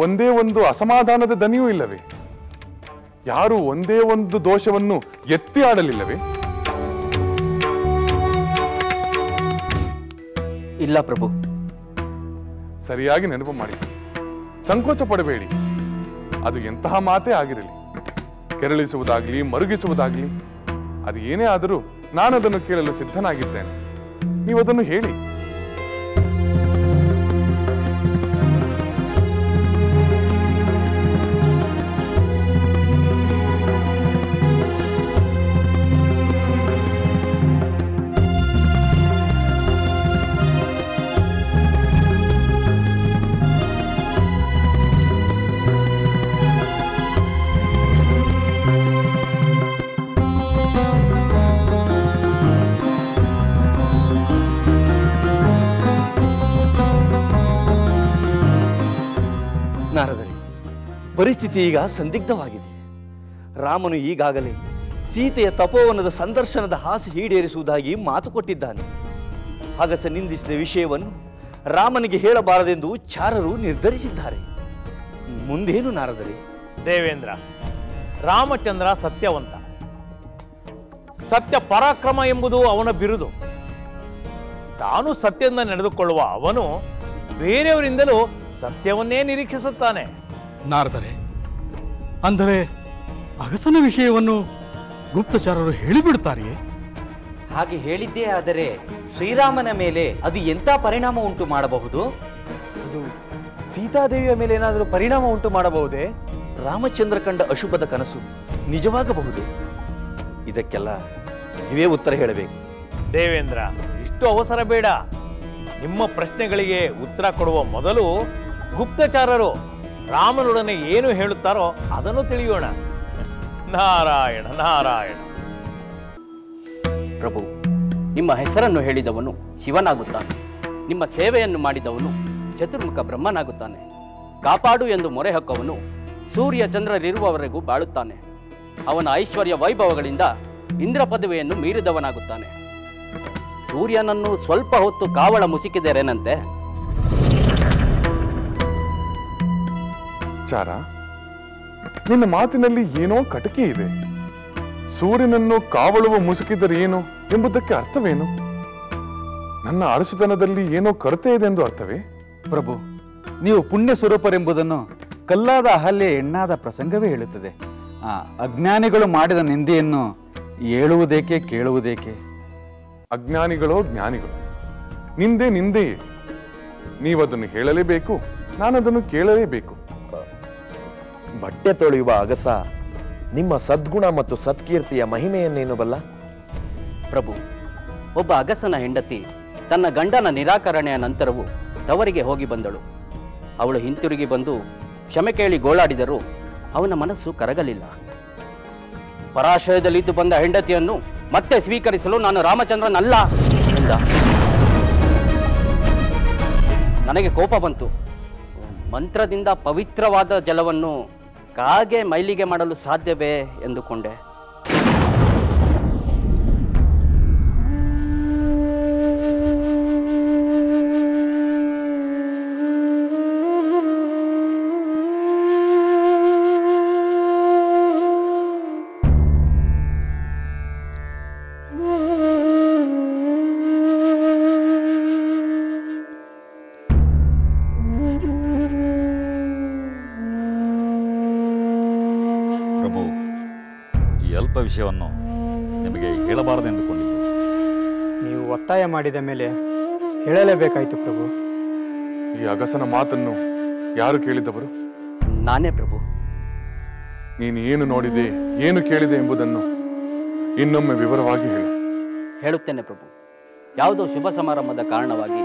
ಒಂದೇ ಒಂದು ಅಸಮಾಧಾನದ ದನಿಯೂ ಇಲ್ಲವೇ? ಯಾರು ಒಂದೇ ಒಂದು ದೋಷವನ್ನು ಎತ್ತಿ ಆಡಲಿಲ್ಲವೇ? ಇಲ್ಲ ಪ್ರಭು. ಸರಿಯಾಗಿ ನೆನಪು ಮಾಡಿ, ಸಂಕೋಚ ಪಡಬೇಡಿ. ಅದು ಎಂತಹ ಮಾತೇ ಆಗಿರಲಿ, ಕೆರಳಿಸುವುದಾಗ್ಲಿ ಮರುಗಿಸುವುದಾಗ್ಲಿ, ಅದು ಏನೇ ಆದರೂ ನಾನದನ್ನು ಕೇಳಲು ಸಿದ್ಧನಾಗಿದ್ದೇನೆ. ನೀವದನ್ನು ಹೇಳಿ. ನಾರದರೆ, ಪರಿಸ್ಥಿತಿ ಈಗ ಸಂದಿಗ್ಧವಾಗಿದೆ. ರಾಮನು ಈಗಾಗಲೇ ಸೀತೆಯ ತಪೋವನದ ಸಂದರ್ಶನದ ಆಸೆ ಈಡೇರಿಸುವುದಾಗಿ ಮಾತು ಕೊಟ್ಟಿದ್ದಾನೆ. ಅಗಸ ನಿಂದಿಸಿದ ವಿಷಯವನ್ನು ರಾಮನಿಗೆ ಹೇಳಬಾರದೆಂದು ಚಾರರು ನಿರ್ಧರಿಸಿದ್ದಾರೆ. ಮುಂದೇನು ನಾರದರೆ? ದೇವೇಂದ್ರ, ರಾಮಚಂದ್ರ ಸತ್ಯವಂತ. ಸತ್ಯ ಪರಾಕ್ರಮ ಎಂಬುದು ಅವನ ಬಿರುದು. ತಾನು ಸತ್ಯದಿಂದ ನಡೆದುಕೊಳ್ಳುವ ಅವನು ಬೇರೆಯವರಿಂದಲೂ ಸತ್ಯವನ್ನೇ ನಿರೀಕ್ಷಿಸುತ್ತಾನೆ. ನಾರದರೆ, ಅಂದರೆ ಅಗಸನ ವಿಷಯವನ್ನು ಗುಪ್ತಚಾರರು ಹೇಳಿಬಿಡುತ್ತಾರೆಯೇ? ಹಾಗೆ ಹೇಳಿದ್ದೇ ಆದರೆ ಶ್ರೀರಾಮನ ಮೇಲೆ ಅದು ಎಂಥ ಪರಿಣಾಮ ಉಂಟು ಮಾಡಬಹುದು? ಅದು ಸೀತಾದೇವಿಯ ಮೇಲೆ ಏನಾದರೂ ಪರಿಣಾಮ ಉಂಟು ಮಾಡಬಹುದೇ? ರಾಮಚಂದ್ರ ಕಂಡ ಅಶುಭದ ಕನಸು ನಿಜವಾಗಬಹುದು. ಇದಕ್ಕೆಲ್ಲ ನೀವೇ ಉತ್ತರ ಹೇಳಬೇಕು. ದೇವೇಂದ್ರ, ಇಷ್ಟು ಅವಸರ ಬೇಡ. ನಿಮ್ಮ ಪ್ರಶ್ನೆಗಳಿಗೆ ಉತ್ತರ ಕೊಡುವ ಮೊದಲು ಗುಪ್ತಚಾರರು ರಾಮನೊಡನೆ ಏನು ಹೇಳುತ್ತಾರೋ ಅದನ್ನು ತಿಳಿಯೋಣ. ನಾರಾಯಣ ನಾರಾಯಣ. ಪ್ರಭು, ನಿಮ್ಮ ಹೆಸರನ್ನು ಹೇಳಿದವನು ಶಿವನಾಗುತ್ತಾನೆ. ನಿಮ್ಮ ಸೇವೆಯನ್ನು ಮಾಡಿದವನು ಚತುರ್ಮುಖ ಬ್ರಹ್ಮನಾಗುತ್ತಾನೆ. ಕಾಪಾಡು ಎಂದು ಮೊರೆ ಹೊಕ್ಕವನು ಸೂರ್ಯ ಚಂದ್ರರಿರುವವರೆಗೂ ಬಾಳುತ್ತಾನೆ. ಅವನ ಐಶ್ವರ್ಯ ವೈಭವಗಳಿಂದ ಇಂದ್ರ ಪದವಿಯನ್ನು ಮೀರಿದವನಾಗುತ್ತಾನೆ. ಸೂರ್ಯನನ್ನು ಸ್ವಲ್ಪ ಹೊತ್ತು ಕಾವಳ ಮುಸುಕಿದರೇನಂತೆ. ಚಾರ, ನಿನ್ನ ಮಾತಿನಲ್ಲಿ ಏನೋ ಕಟಕಿ ಇದೆ. ಸೂರ್ಯನನ್ನು ಕಾವಳುವ ಮುಸುಕಿದರೇನು ಎಂಬುದಕ್ಕೆ ಅರ್ಥವೇನು? ನನ್ನ ಅರಸುತನದಲ್ಲಿ ಏನೋ ಕೊರತೆ ಇದೆ ಎಂದು ಅರ್ಥವೇ? ಪ್ರಭು, ನೀವು ಪುಣ್ಯ ಸ್ವರೂಪರೆಂಬುದನ್ನು ಕಲ್ಲಾದ ಅಹಲ್ಯೆ ಎಣ್ಣಾದ ಪ್ರಸಂಗವೇ ಹೇಳುತ್ತದೆ. ಅಜ್ಞಾನಿಗಳು ಮಾಡಿದ ನಿಂದೆಯನ್ನು ಹೇಳುವುದೇಕೆ ಕೇಳುವುದೇಕೆ? ಅಜ್ಞಾನಿಗಳೋ ಜ್ಞಾನಿಗಳು, ನಿಂದೆ ನಿಂದೆಯೇ. ನೀವದನ್ನು ಹೇಳಲೇಬೇಕು, ನಾನದನ್ನು ಕೇಳಲೇಬೇಕು. ಬಟ್ಟೆ ತೊಳೆಯುವ ಅಗಸ ನಿಮ್ಮ ಸದ್ಗುಣ ಮತ್ತು ಸತ್ಕೀರ್ತಿಯ ಮಹಿಮೆಯನ್ನೇನು ಬಲ್ಲ? ಪ್ರಭು, ಒಬ್ಬ ಅಗಸನ ಹೆಂಡತಿ ತನ್ನ ಗಂಡನ ನಿರಾಕರಣೆಯ ನಂತರವೂ ತವರಿಗೆ ಹೋಗಿ ಬಂದಳು. ಅವಳು ಹಿಂತಿರುಗಿ ಬಂದು ಕ್ಷಮೆ ಕೇಳಿ ಗೋಳಾಡಿದರೂ ಅವನ ಮನಸ್ಸು ಕರಗಲಿಲ್ಲ. ಪರಾಶಯದಲ್ಲಿದ್ದು ಬಂದ ಹೆಂಡತಿಯನ್ನು ಮತ್ತೆ ಸ್ವೀಕರಿಸಲು ನಾನು ರಾಮಚಂದ್ರನಲ್ಲ ಎಂದ. ನನಗೆ ಕೋಪ ಬಂತು. ಮಂತ್ರದಿಂದ ಪವಿತ್ರವಾದ ಜಲವನ್ನು ಕಾಗೆ ಮೈಲಿಗೆ ಮಾಡಲು ಸಾಧ್ಯವೇ ಎಂದುಕೊಂಡೆ. ಪ್ರಭು, ಈ ಅಲ್ಪ ವಿಷಯವನ್ನು ನಿಮಗೆ ಹೇಳಬಾರದೆಂದುಕೊಂಡಿದ್ದೆ. ನೀವು ಒತ್ತಾಯ ಮಾಡಿದ ಮೇಲೆ ಹೇಳಲೇಬೇಕಾಯಿತು ಪ್ರಭು. ಈ ಅಗಸನ ಮಾತನ್ನು ಯಾರು ಕೇಳಿದವರು? ನಾನೇ ಪ್ರಭು. ನೀನು ಏನು ನೋಡಿದೆ, ಏನು ಕೇಳಿದೆ ಎಂಬುದನ್ನು ಇನ್ನೊಮ್ಮೆ ವಿವರವಾಗಿ ಹೇಳು. ಹೇಳುತ್ತೇನೆ ಪ್ರಭು. ಯಾವುದೋ ಶುಭ ಸಮಾರಂಭದ ಕಾರಣವಾಗಿ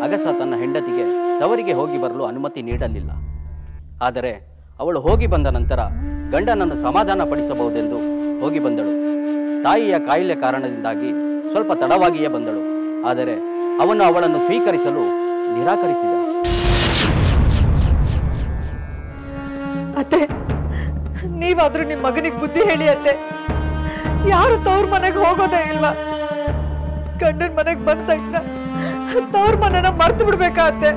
ಅಗಸ ತನ್ನ ಹೆಂಡತಿಗೆ ತವರಿಗೆ ಹೋಗಿ ಬರಲು ಅನುಮತಿ ನೀಡಲಿಲ್ಲ. ಆದರೆ ಅವಳು ಹೋಗಿ ಬಂದ ನಂತರ ಗಂಡನನ್ನು ಸಮಾಧಾನ ಪಡಿಸಬಹುದೆಂದು ಹೋಗಿ ಬಂದಳು. ತಾಯಿಯ ಕಾಯಿಲೆ ಕಾರಣದಿಂದಾಗಿ ಸ್ವಲ್ಪ ತಡವಾಗಿಯೇ ಬಂದಳು. ಆದರೆ ಅವನು ಅವಳನ್ನು ಸ್ವೀಕರಿಸಲು ನಿರಾಕರಿಸಿದ. ಅತ್ತೆ, ನೀವಾದ್ರೂ ನಿಮ್ಮ ಮಗನಿಗೆ ಬುದ್ಧಿ ಹೇಳಿ ಅತ್ತೆ. ಯಾರು ತವ್ರ ಮನೆಗೆ ಹೋಗೋದೇ ಇಲ್ವಾ? ಗಂಡನ ಮನೆಗೆ ಬಂದ ತಕ್ಷಣ ತವ್ರ ಮನೆನ ಮರ್ತು ಬಿಡ್ಬೇಕಾ ಅತ್ತೆ?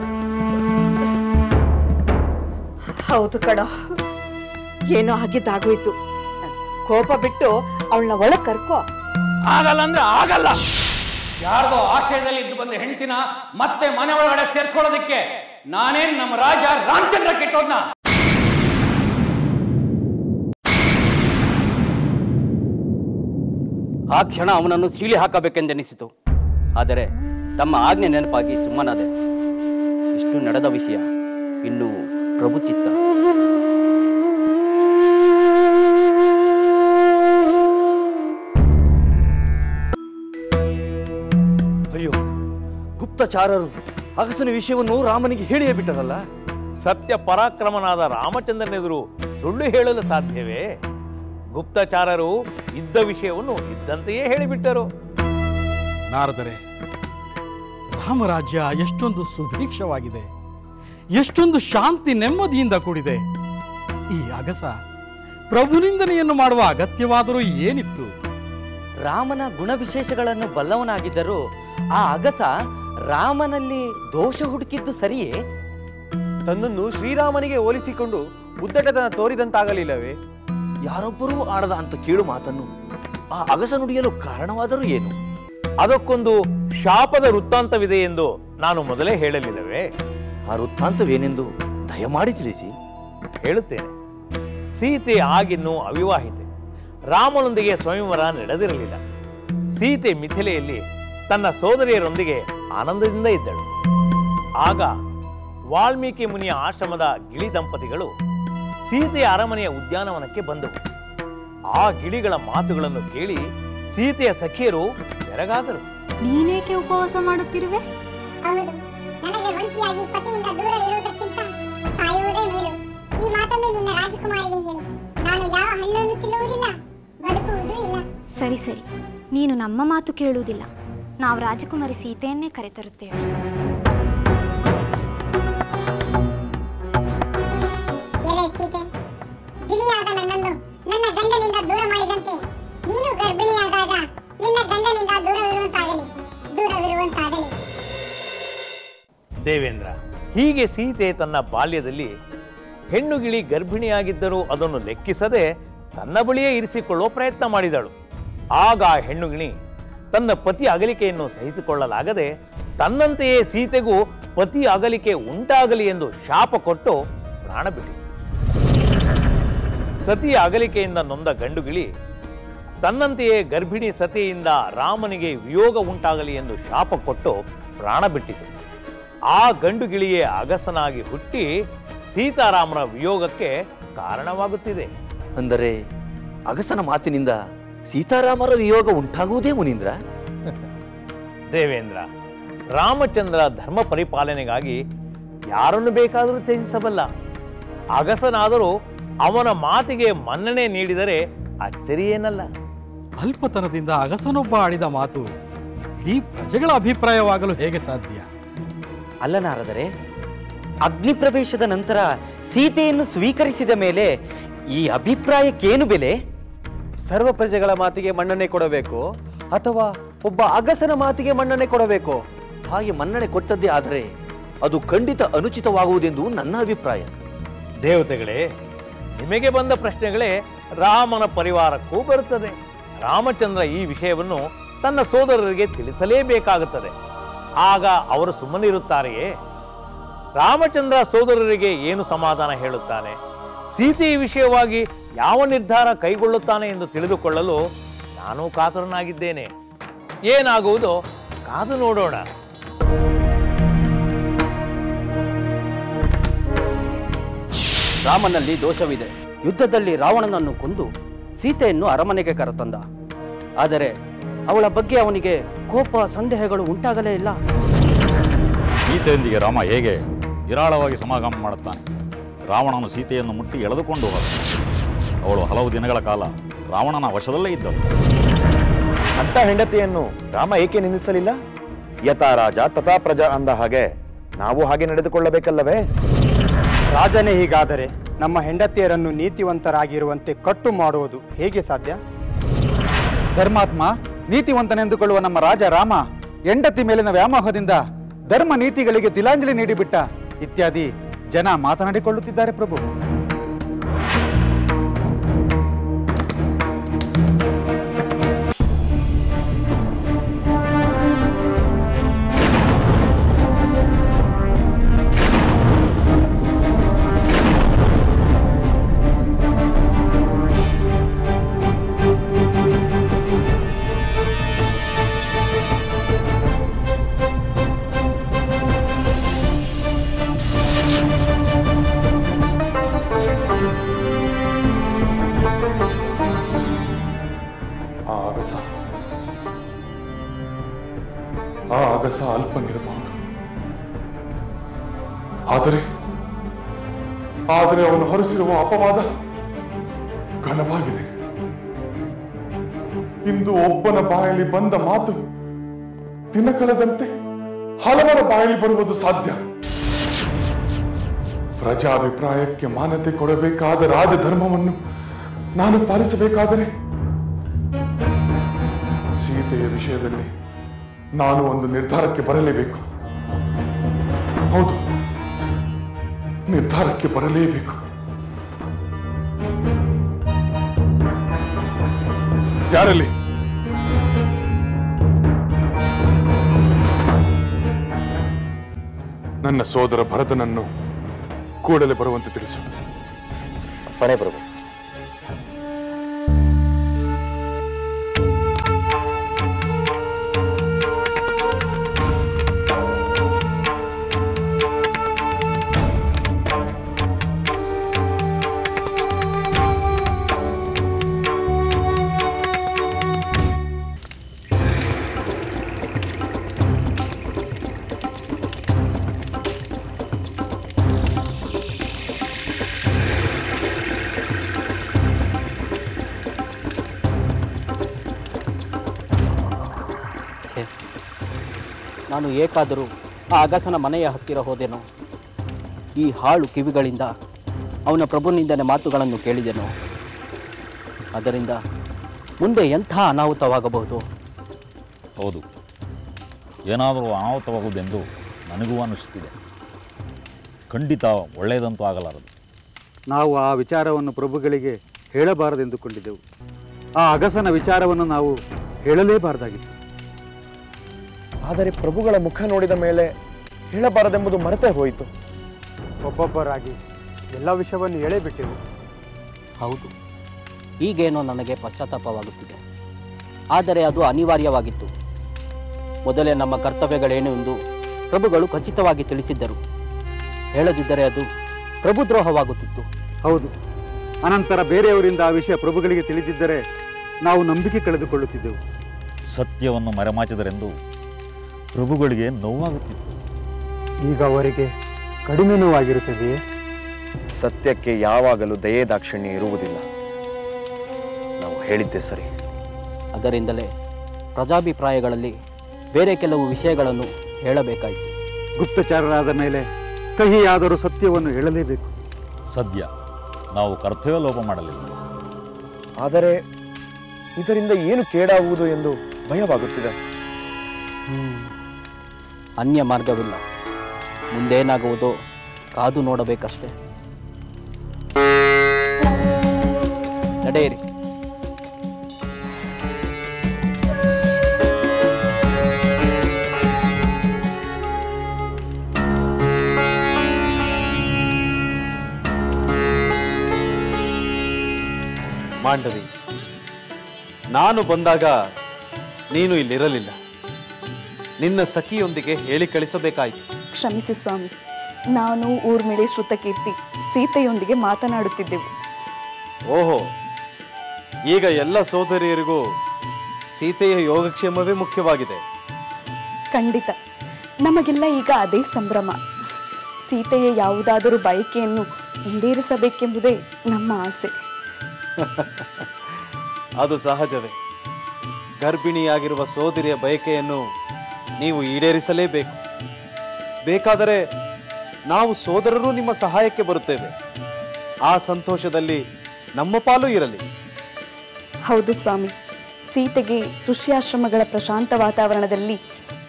ಹೌದು ಕಣ, ಏನೋ ಆಗಿದ್ದಾಗೋಯ್ತು. ಕೋಪ ಬಿಟ್ಟು ಅವಳನ್ನ ಒಳಗ್ ಕರ್ಕೋ. ಆಗಲ್ಲ ಅಂದ್ರೆ ಆಗಲ್ಲ. ಯಾರ್ದೋ ಆಶಯದಲ್ಲಿ ಇದ್ದು ಬಂದ ಹೆಂಡತಿನ ಮತ್ತೆ ಮನೆ ಒಳಗಡೆ ಸೇರಿಸ್ಕೊಳ್ಳೋದಕ್ಕೆ ನಾನೇನ್ ನಮ್ಮ ರಾಜ ರಾಮಚಂದ್ರ ಕೆಟ್ಟೋದ್ನ? ಆ ಕ್ಷಣ ಅವನನ್ನು ಸೀಳಿ ಹಾಕಬೇಕೆಂದೆನಿಸಿತು. ಆದರೆ ತಮ್ಮ ಆಜ್ಞೆ ನೆನಪಾಗಿ ಸುಮ್ಮನಾದೆ. ಇಷ್ಟು ನಡೆದ ವಿಷಯ ಇನ್ನು ಪ್ರಭುಚಿತ್ತ. ಅಯ್ಯೋ, ಗುಪ್ತಚಾರರು ಅಗಸನ ವಿಷಯವನ್ನು ರಾಮನಿಗೆ ಹೇಳಿಯೇ ಬಿಟ್ಟರಲ್ಲ. ಸತ್ಯ ಪರಾಕ್ರಮನಾದ ರಾಮಚಂದ್ರನೆದುರು ಸುಳ್ಳು ಹೇಳಲು ಸಾಧ್ಯವೇ? ಗುಪ್ತಚಾರರು ಇದ್ದ ವಿಷಯವನ್ನು ಇದ್ದಂತೆಯೇ ಹೇಳಿಬಿಟ್ಟರು. ನಾರದರೆ, ರಾಮರಾಜ್ಯ ಎಷ್ಟೊಂದು ಸುಭಿಕ್ಷವಾಗಿದೆ, ಎಷ್ಟೊಂದು ಶಾಂತಿ ನೆಮ್ಮದಿಯಿಂದ ಕೂಡಿದೆ. ಈ ಅಗಸ ಪ್ರಭುನಿಂದನೆಯನ್ನು ಮಾಡುವ ಅಗತ್ಯವಾದರೂ ಏನಿತ್ತು? ರಾಮನ ಗುಣವಿಶೇಷಗಳನ್ನು ಬಲ್ಲವನಾಗಿದ್ದರೂ ಆ ಅಗಸ ರಾಮನಲ್ಲಿ ದೋಷ ಹುಡುಕಿದ್ದು ಸರಿಯೇ? ತನ್ನನ್ನು ಶ್ರೀರಾಮನಿಗೆ ಹೋಲಿಸಿಕೊಂಡು ಉದ್ದಟತನ ತೋರಿದಂತಾಗಲಿಲ್ಲವೇ? ಯಾರೊಬ್ಬರೂ ಆಡದ ಅಂತ ಕೀಳು ಮಾತನ್ನು ಆ ಅಗಸ ನುಡಿಯಲು ಕಾರಣವಾದರೂ ಏನು? ಅದಕ್ಕೊಂದು ಶಾಪದ ವೃತ್ತಾಂತವಿದೆ ಎಂದು ನಾನು ಮೊದಲೇ ಹೇಳಲಿಲ್ಲವೇ? ಆ ವೃತ್ತಾಂತವೇನೆಂದು ದಯಮಾಡಿ ತಿಳಿಸಿ. ಹೇಳುತ್ತೇನೆ. ಸೀತೆ ಆಗಿನ್ನೂ ಅವಿವಾಹಿತೆ. ರಾಮನೊಂದಿಗೆ ಸ್ವಯಂವರ ನಡೆದಿರಲಿಲ್ಲ. ಸೀತೆ ಮಿಥಿಲೆಯಲ್ಲಿ ತನ್ನ ಸೋದರಿಯರೊಂದಿಗೆ ಆನಂದದಿಂದ ಇದ್ದಳು. ಆಗ ವಾಲ್ಮೀಕಿ ಮುನಿಯ ಆಶ್ರಮದ ಗಿಳಿ ದಂಪತಿಗಳು ಸೀತೆಯ ಅರಮನೆಯ ಉದ್ಯಾನವನಕ್ಕೆ ಬಂದವು. ಆ ಗಿಳಿಗಳ ಮಾತುಗಳನ್ನು ಕೇಳಿ ಸೀತೆಯ ಸಖಿಯರು ಬೆರಗಾದರು. ನೀನೇಕೆ ಉಪವಾಸ ಮಾಡುತ್ತಿರುವೆ? ಹೌದು, ನನಗೆ ಒಂಟಿಯಾಗಿ ಪತಿಯಿಂದ ದೂರ ಇರುವುದಕ್ಕಿಂತ ಸಾಯುವುದೇ ಮೇಲು. ಈ ಮಾತನ್ನು ನಿನ್ನ ರಾಜಕುಮಾರಿಗೆ ಹೇಳು. ನಾನು ಯಾವ ಹಣ್ಣನ್ನು ತಿನ್ನುವುದಿಲ್ಲ, ಬದುಕುವುದೂ ಇಲ್ಲ. ಸರಿ ಸರಿ, ನೀನು ನಮ್ಮ ಮಾತು ಕೇಳುವುದಿಲ್ಲ. ನಾವು ರಾಜಕುಮಾರಿ ಸೀತೆಯನ್ನೇ ಕರೆತರುತ್ತೇವೆ. ಎಲೆ ಸೀತೆ, ಗಿಳಿಯಾದ ನನ್ನನ್ನು ನನ್ನ ಗಂಡನಿಂದ ದೂರ ಮಾಡಿದಂತೆ ನೀನು ಗರ್ಭಿಣಿಯಾದಾಗ ನಿನ್ನ ಗಂಡನಿಂದ ದೂರವಿರುವಂತಾಗಲಿ. ದೇವೇಂದ್ರ, ಹೀಗೆ ಸೀತೆ ತನ್ನ ಬಾಲ್ಯದಲ್ಲಿ ಹೆಣ್ಣು ಗಿಳಿ ಗರ್ಭಿಣಿಯಾಗಿದ್ದರೂ ಅದನ್ನು ಲೆಕ್ಕಿಸದೆ ತನ್ನ ಬಳಿಯೇ ಇರಿಸಿಕೊಳ್ಳುವ ಪ್ರಯತ್ನ ಮಾಡಿದಳು. ಆಗ ಹೆಣ್ಣು ಗಿಳಿ ತನ್ನ ಪತಿ ಅಗಲಿಕೆಯನ್ನು ಸಹಿಸಿಕೊಳ್ಳಲಾಗದೆ ತನ್ನಂತೆಯೇ ಸೀತೆಗೂ ಪತಿ ಅಗಲಿಕೆ ಉಂಟಾಗಲಿ ಎಂದು ಶಾಪ ಕೊಟ್ಟು ಪ್ರಾಣ ಬಿಟ್ಟಿತು. ಸತಿಯ ಅಗಲಿಕೆಯಿಂದ ನೊಂದ ಗಂಡು ಗಿಳಿ ತನ್ನಂತೆಯೇ ಗರ್ಭಿಣಿ ಸತಿಯಿಂದ ರಾಮನಿಗೆ ವಿಯೋಗ ಉಂಟಾಗಲಿ ಎಂದು ಶಾಪ ಕೊಟ್ಟು ಪ್ರಾಣ ಬಿಟ್ಟಿತು. ಆ ಗಂಡು ಗಿಳಿಯೇ ಅಗಸನಾಗಿ ಹುಟ್ಟಿ ಸೀತಾರಾಮನ ವಿಯೋಗಕ್ಕೆ ಕಾರಣವಾಗುತ್ತಿದೆ. ಅಂದರೆ ಅಗಸನ ಮಾತಿನಿಂದ ಸೀತಾರಾಮರ ವಿಯೋಗ ಉಂಟಾಗುವುದೇ ಮುನೀಂದ್ರ? ದೇವೇಂದ್ರ, ರಾಮಚಂದ್ರ ಧರ್ಮ ಪರಿಪಾಲನೆಗಾಗಿ ಯಾರನ್ನು ಬೇಕಾದರೂ ತ್ಯಜಿಸಬಲ್ಲ. ಅಗಸನಾದರೂ ಅವನ ಮಾತಿಗೆ ಮನ್ನಣೆ ನೀಡಿದರೆ ಅಚ್ಚರಿಯೇನಲ್ಲ. ಅಲ್ಪತನದಿಂದ ಅಗಸನೊಬ್ಬ ಆಡಿದ ಮಾತು ಇಡೀ ಪ್ರಜೆಗಳ ಅಭಿಪ್ರಾಯವಾಗಲು ಹೇಗೆ ಸಾಧ್ಯ? ಅಲ್ಲ ನಾರದರೆ, ಅಗ್ನಿ ಪ್ರವೇಶದ ನಂತರ ಸೀತೆಯನ್ನು ಸ್ವೀಕರಿಸಿದ ಮೇಲೆ ಈ ಅಭಿಪ್ರಾಯಕ್ಕೇನು ಬೆಲೆ? ಸರ್ವ ಪ್ರಜೆಗಳ ಮಾತಿಗೆ ಮನ್ನಣೆ ಕೊಡಬೇಕು ಅಥವಾ ಒಬ್ಬ ಅಗಸನ ಮಾತಿಗೆ ಮನ್ನಣೆ ಕೊಡಬೇಕು? ಹಾಗೆ ಮನ್ನಣೆ ಕೊಟ್ಟದ್ದೇ ಆದರೆ ಅದು ಖಂಡಿತ ಅನುಚಿತವಾಗುವುದೆಂದು ನನ್ನ ಅಭಿಪ್ರಾಯ. ದೇವತೆಗಳೇ, ನಿಮಗೆ ಬಂದ ಪ್ರಶ್ನೆಗಳೇ ರಾಮನ ಪರಿವಾರಕ್ಕೂ ಬರುತ್ತದೆ. ರಾಮಚಂದ್ರ ಈ ವಿಷಯವನ್ನು ತನ್ನ ಸೋದರರಿಗೆ ತಿಳಿಸಲೇಬೇಕಾಗುತ್ತದೆ. ಆಗ ಅವರು ಸುಮ್ಮನಿರುತ್ತಾರೆಯೇ? ರಾಮಚಂದ್ರ ಸೋದರರಿಗೆ ಏನು ಸಮಾಧಾನ ಹೇಳುತ್ತಾನೆ, ಸೀತೆಯ ವಿಷಯವಾಗಿ ಯಾವ ನಿರ್ಧಾರ ಕೈಗೊಳ್ಳುತ್ತಾನೆ ಎಂದು ತಿಳಿದುಕೊಳ್ಳಲು ನಾನು ಕಾತರನಾಗಿದ್ದೇನೆ. ಏನಾಗುವುದೋ ಕಾದು ನೋಡೋಣ. ರಾಮನಲ್ಲಿ ದೋಷವಿದೆ. ಯುದ್ಧದಲ್ಲಿ ರಾವಣನನ್ನು ಕೊಂದು ಸೀತೆಯನ್ನು ಅರಮನೆಗೆ ಕರೆತಂದ. ಆದರೆ ಅವಳ ಬಗ್ಗೆ ಅವನಿಗೆ ಕೋಪ ಸಂದೇಹಗಳು ಉಂಟಾಗಲೇ ಇಲ್ಲ. ಸೀತೆಯೊಂದಿಗೆ ರಾಮ ಹೇಗೆ ನಿರಾಳವಾಗಿ ಸಮಾಗಮ ಮಾಡುತ್ತಾನೆ? ರಾವಣನು ಸೀತೆಯನ್ನು ಮುಟ್ಟಿ ಎಳೆದುಕೊಂಡು ಹೋದ. ಅವಳು ಹಲವು ದಿನಗಳ ಕಾಲ ರಾವಣನ ವಶದಲ್ಲೇ ಇದ್ದಳು. ಅಂತ ಹೆಂಡತಿಯನ್ನು ರಾಮ ಏಕೆ ನಿಂದಿಸಲಿಲ್ಲ? ಯಥಾ ರಾಜ ತಥಾ ಪ್ರಜಾ ಅಂದ ಹಾಗೆ ನಾವು ಹಾಗೆ ನಡೆದುಕೊಳ್ಳಬೇಕಲ್ಲವೇ? ರಾಜನೇ ಹೀಗಾದರೆ ನಮ್ಮ ಹೆಂಡತಿಯರನ್ನು ನೀತಿವಂತರಾಗಿರುವಂತೆ ಕಟ್ಟು ಮಾಡುವುದು ಹೇಗೆ ಸಾಧ್ಯ? ಧರ್ಮಾತ್ಮ, ನೀತಿವಂತನೆಂದುಕೊಳ್ಳುವ ನಮ್ಮ ರಾಜ ರಾಮ ಹೆಂಡತಿ ಮೇಲಿನ ವ್ಯಾಮೋಹದಿಂದ ಧರ್ಮ ನೀತಿಗಳಿಗೆ ತಿಲಾಂಜಲಿ ನೀಡಿಬಿಟ್ಟ ಇತ್ಯಾದಿ ಜನ ಮಾತನಾಡಿಕೊಳ್ಳುತ್ತಿದ್ದಾರೆ ಪ್ರಭು. ಆ ಅಗಸ ಅಲ್ಪನಿರಬಹುದು, ಆದರೆ ಅವನು ಹೊರಿಸಿರುವ ಅಪವಾದ ಘನವಾಗಿದೆ. ಇಂದು ಒಬ್ಬನ ಬಾಯಲ್ಲಿ ಬಂದ ಮಾತು ದಿನ ಕಳೆದಂತೆ ಹಲವರ ಬಾಯಲ್ಲಿ ಬರುವುದು ಸಾಧ್ಯ. ಪ್ರಜಾಭಿಪ್ರಾಯಕ್ಕೆ ಮಾನ್ಯತೆ ಕೊಡಬೇಕಾದ ರಾಜಧರ್ಮವನ್ನು ನಾನು ಪಾಲಿಸಬೇಕಾದರೆ ಸೀತೆಯ ವಿಷಯದಲ್ಲಿ ನಾನು ಒಂದು ನಿರ್ಧಾರಕ್ಕೆ ಬರಲೇಬೇಕು. ಹೌದು, ನಿರ್ಧಾರಕ್ಕೆ ಬರಲೇಬೇಕು. ಯಾರಲ್ಲಿ? ನನ್ನ ಸೋದರ ಭರತನನ್ನು ಕೂಡಲೇ ಬರುವಂತೆ ತಿಳಿಸು. ಪಣೆ ಪ್ರಭು. ನಾನು ಏಕಾದರೂ ಆ ಅಗಸನ ಮನೆಯ ಹತ್ತಿರ ಹೋದೆನೋ, ಈ ಹಾಳು ಕಿವಿಗಳಿಂದ ಅವನ ಪ್ರಭುನಿಂದನೇ ಮಾತುಗಳನ್ನು ಕೇಳಿದೆನೋ, ಅದರಿಂದ ಮುಂದೆ ಎಂಥ ಅನಾಹುತವಾಗಬಹುದು. ಹೌದು, ಏನಾದರೂ ಅನಾಹುತವಾಗುವುದೆಂದು ನನಗೂ ಅನಿಸುತ್ತಿದೆ. ಖಂಡಿತ ಒಳ್ಳೆಯದಂತೂ ಆಗಲಾರದು. ನಾವು ಆ ವಿಚಾರವನ್ನು ಪ್ರಭುಗಳಿಗೆ ಹೇಳಬಾರದೆಂದುಕೊಂಡಿದ್ದೆವು. ಆ ಅಗಸನ ವಿಚಾರವನ್ನು ನಾವು ಹೇಳಲೇಬಾರದಾಗಿತ್ತು. ಆದರೆ ಪ್ರಭುಗಳ ಮುಖ ನೋಡಿದ ಮೇಲೆ ಹೇಳಬಾರದೆಂಬುದು ಮರೆತೇ ಹೋಯಿತು. ಒಬ್ಬೊಬ್ಬರಾಗಿ ಎಲ್ಲ ವಿಷಯವನ್ನು ಹೇಳೇಬಿಟ್ಟೆವು. ಹೌದು, ಈಗೇನೋ ನನಗೆ ಪಶ್ಚಾತ್ತಾಪವಾಗುತ್ತಿದೆ. ಆದರೆ ಅದು ಅನಿವಾರ್ಯವಾಗಿತ್ತು. ಮೊದಲೇ ನಮ್ಮ ಕರ್ತವ್ಯಗಳೇನು ಎಂದು ಪ್ರಭುಗಳು ಖಚಿತವಾಗಿ ತಿಳಿಸಿದ್ದರು. ಹೇಳದಿದ್ದರೆ ಅದು ಪ್ರಭುದ್ರೋಹವಾಗುತ್ತಿತ್ತು. ಹೌದು, ಅನಂತರ ಬೇರೆಯವರಿಂದ ಆ ವಿಷಯ ಪ್ರಭುಗಳಿಗೆ ತಿಳಿದಿದ್ದರೆ ನಾವು ನಂಬಿಕೆ ಕಳೆದುಕೊಳ್ಳುತ್ತಿದ್ದೆವು. ಸತ್ಯವನ್ನು ಮರೆಮಾಚಿದರೆಂದು ಪ್ರಭುಗಳಿಗೆ ನೋವಾಗುತ್ತಿತ್ತು. ಈಗ ಅವರಿಗೆ ಕಡಿಮೆ ನೋವಾಗಿರುತ್ತದೆಯೇ? ಸತ್ಯಕ್ಕೆ ಯಾವಾಗಲೂ ದಯೆ ದಾಕ್ಷಿಣ್ಯ ಇರುವುದಿಲ್ಲ. ನಾವು ಹೇಳಿದ್ದೆ ಸರಿ. ಅದರಿಂದಲೇ ಪ್ರಜಾಭಿಪ್ರಾಯಗಳಲ್ಲಿ ಬೇರೆ ಕೆಲವು ವಿಷಯಗಳನ್ನು ಹೇಳಬೇಕಾಯಿತು. ಗುಪ್ತಚಾರರಾದ ಮೇಲೆ ಕಹಿಯಾದರೂ ಸತ್ಯವನ್ನು ಹೇಳಲೇಬೇಕು. ಸದ್ಯ ನಾವು ಕರ್ತವ್ಯ ಲೋಪ ಮಾಡಲಿಲ್ಲ. ಆದರೆ ಇದರಿಂದ ಏನು ಕೇಡಾಗುವುದು ಎಂದು ಭಯವಾಗುತ್ತಿದೆ. ಅನ್ಯ ಮಾರ್ಗವಿಲ್ಲ. ಮುಂದೇನಾಗುವುದೋ ಕಾದು ನೋಡಬೇಕಷ್ಟೇ. ನಡೆಯಿರಿ. ಮಾಂಡವಿ, ನಾನು ಬಂದಾಗ ನೀನು ಇಲ್ಲಿರಲಿಲ್ಲ. ನಿನ್ನ ಸಖಿಯೊಂದಿಗೆ ಹೇಳಿ ಕಳಿಸಬೇಕಾಯಿತು. ಕ್ಷಮಿಸಿ ಸ್ವಾಮಿ, ನಾನು ಊರ್ಮಿಳೆ ಶ್ರುತಕೀರ್ತಿ ಸೀತೆಯೊಂದಿಗೆ ಮಾತನಾಡುತ್ತಿದ್ದೆವು. ಓಹೋ, ಈಗ ಎಲ್ಲ ಸೋದರಿಯರಿಗೂ ಸೀತೆಯ ಯೋಗಕ್ಷೇಮವೇ ಮುಖ್ಯವಾಗಿದೆ. ಖಂಡಿತ, ನಮಗೆಲ್ಲ ಈಗ ಅದೇ ಸಂಭ್ರಮ. ಸೀತೆಯ ಯಾವುದಾದರೂ ಬಯಕೆಯನ್ನು ಈಡೇರಿಸಬೇಕೆಂಬುದೇ ನಮ್ಮ ಆಸೆ. ಅದು ಸಹಜವೇ. ಗರ್ಭಿಣಿಯಾಗಿರುವ ಸೋದರಿಯ ಬಯಕೆಯನ್ನು ನೀವು ಈಡೇರಿಸಲೇಬೇಕು. ಬೇಕಾದರೆ ನಾವು ಸೋದರರು ನಿಮ್ಮ ಸಹಾಯಕ್ಕೆ ಬರುತ್ತೇವೆ. ಆ ಸಂತೋಷದಲ್ಲಿ ನಮ್ಮ ಪಾಲು ಇರಲಿ. ಹೌದು ಸ್ವಾಮಿ, ಸೀತೆಗೆ ಋಷ್ಯಾಶ್ರಮಗಳ ಪ್ರಶಾಂತ ವಾತಾವರಣದಲ್ಲಿ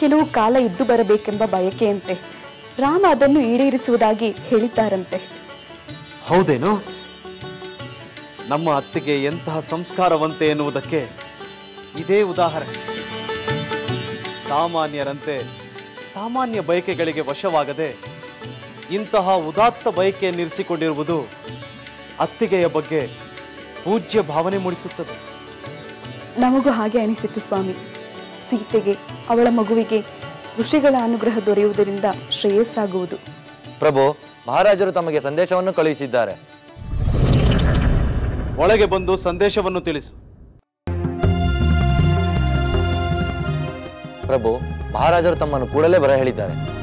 ಕೆಲವು ಕಾಲ ಇದ್ದು ಬರಬೇಕೆಂಬ ಬಯಕೆಯಂತೆ ರಾಮ ಅದನ್ನು ಈಡೇರಿಸುವುದಾಗಿ ಹೇಳಿದ್ದಾರಂತೆ. ಹೌದೇನು? ನಮ್ಮ ಅತ್ತಿಗೆ ಎಂತಹ ಸಂಸ್ಕಾರವಂತೆ ಎನ್ನುವುದಕ್ಕೆ ಇದೇ ಉದಾಹರಣೆ. ಸಾಮಾನ್ಯರಂತೆ ಸಾಮಾನ್ಯ ಬಯಕೆಗಳಿಗೆ ವಶವಾಗದೆ ಇಂತಹ ಉದಾತ್ತ ಬಯಕೆಯನ್ನಿರಿಸಿಕೊಂಡಿರುವುದು ಅತ್ತಿಗೆಯ ಬಗ್ಗೆ ಪೂಜ್ಯ ಭಾವನೆ ಮೂಡಿಸುತ್ತದೆ. ನಮಗೂ ಹಾಗೆ ಅನಿಸಿತು ಸ್ವಾಮಿ. ಸೀತೆಗೆ ಅವಳ ಮಗುವಿಗೆ ಋಷಿಗಳ ಅನುಗ್ರಹ ದೊರೆಯುವುದರಿಂದ ಶ್ರೇಯಸ್ಸಾಗುವುದು. ಪ್ರಭು, ಮಹಾರಾಜರು ತಮಗೆ ಸಂದೇಶವನ್ನು ಕಳುಹಿಸಿದ್ದಾರೆ. ಒಳಗೆ ಬಂದು ಸಂದೇಶವನ್ನು ತಿಳಿಸು. ಪ್ರಭು, ಮಹಾರಾಜರು ತಮ್ಮನ್ನು ಕೂಡಲೇ ಬರ ಹೇಳಿದ್ದಾರೆ.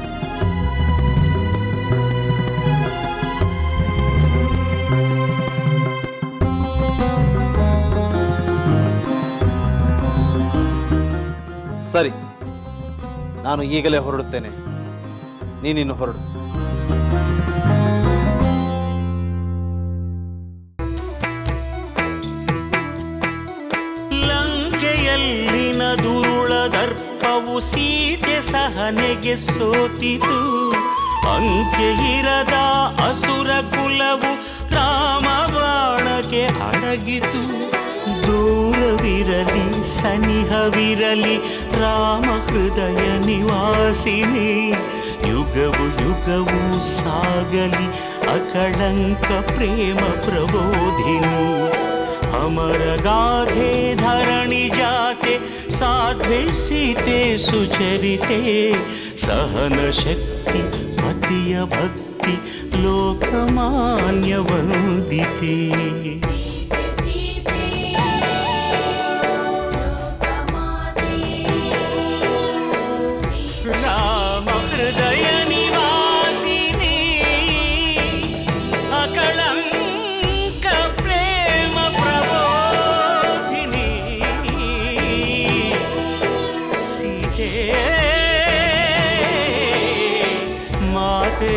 ಸರಿ, ನಾನು ಈಗಲೇ ಹೊರಡುತ್ತೇನೆ. ನೀನಿನ್ನು ಹೊರಡು. ಲಂಕೆಯಲ್ಲಿನ ದುರುಳ ದರ್ಪವು ಸೀತೆ ಸಹನೆಗೆ ಸೋತಿತು. ಅಂಕೆ ಇರದ ಅಸುರ ಕುಲವು ರಾಮ ಬಾಣಕ್ಕೆ ಅಡಗಿತು. ದೂರವಿರಲಿ ಸನಿಹವಿರಲಿ ರಾಮ ಹೃದಯ ನಿವಾಸಿನಿ. ಯುಗವು ಯುಗವು ಸಾಗಲಿ ಅಕಳಂಕ ಪ್ರೇಮ ಪ್ರಬೋಧಿನಿ. ಅಮರ ಗಾಧೆ ಧರಣಿ ಜಾತೆ ಸಾಧ್ವೆ ಸೀತೆ ಸುಚರಿತೆ. ಸಹನ ಶಕ್ತಿ ಪತಿಯ ಭಕ್ತಿ ಲೋಕಮಾನ್ಯ ವಂದಿತೆ. ರಾಮ ಹೃದಯ ನಿವಾಸಿನಿ ಅಕಳಂಕ ಪ್ರೇಮ ಪ್ರಬೋಧಿನಿ. ಸೀತೆ ಮಾತೆ